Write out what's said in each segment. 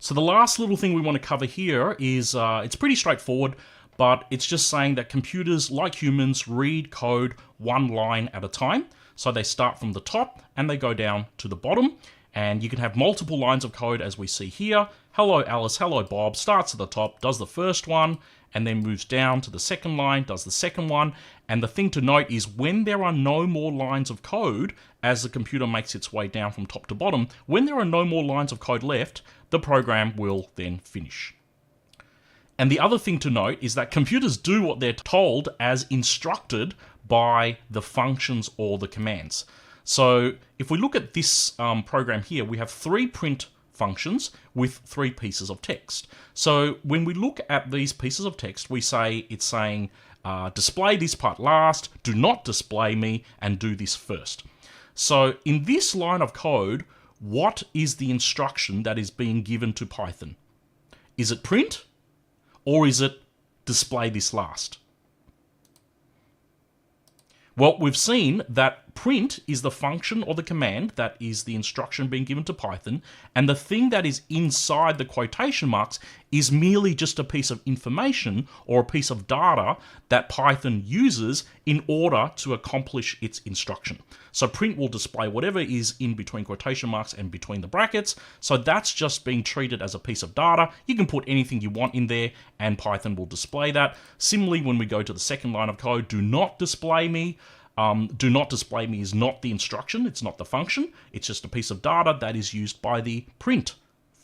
So the last little thing we want to cover here is, it's pretty straightforward, but it's just saying that computers, like humans, read code one line at a time. So they start from the top and they go down to the bottom. And you can have multiple lines of code as we see here. Hello Alice, hello Bob, starts at the top, does the first one, and then moves down to the second line, does the second one. And the thing to note is when there are no more lines of code as the computer makes its way down from top to bottom, when there are no more lines of code left, the program will then finish. And the other thing to note is that computers do what they're told as instructed by the functions or the commands. So if we look at this program here, we have 3 print functions with 3 pieces of text. So when we look at these pieces of text, we say it's saying display this part last, do not display me, and do this first. So in this line of code, what is the instruction that is being given to Python? Is it print or is it display this last? Well, we've seen that print is the function or the command that is the instruction being given to Python, and the thing that is inside the quotation marks is merely just a piece of information or a piece of data that Python uses in order to accomplish its instruction. So print will display whatever is in between quotation marks and between the brackets, so that's just being treated as a piece of data. You can put anything you want in there and Python will display that. Similarly, when we go to the second line of code, do not display me. Do not display me is not the instruction, it's not the function, it's just a piece of data that is used by the print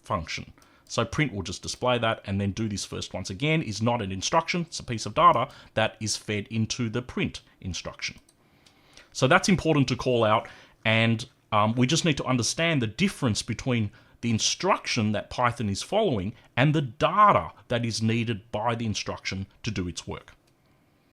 function. So print will just display that, and then do this first once again is not an instruction, it's a piece of data that is fed into the print instruction. So that's important to call out, and we just need to understand the difference between the instruction that Python is following and the data that is needed by the instruction to do its work.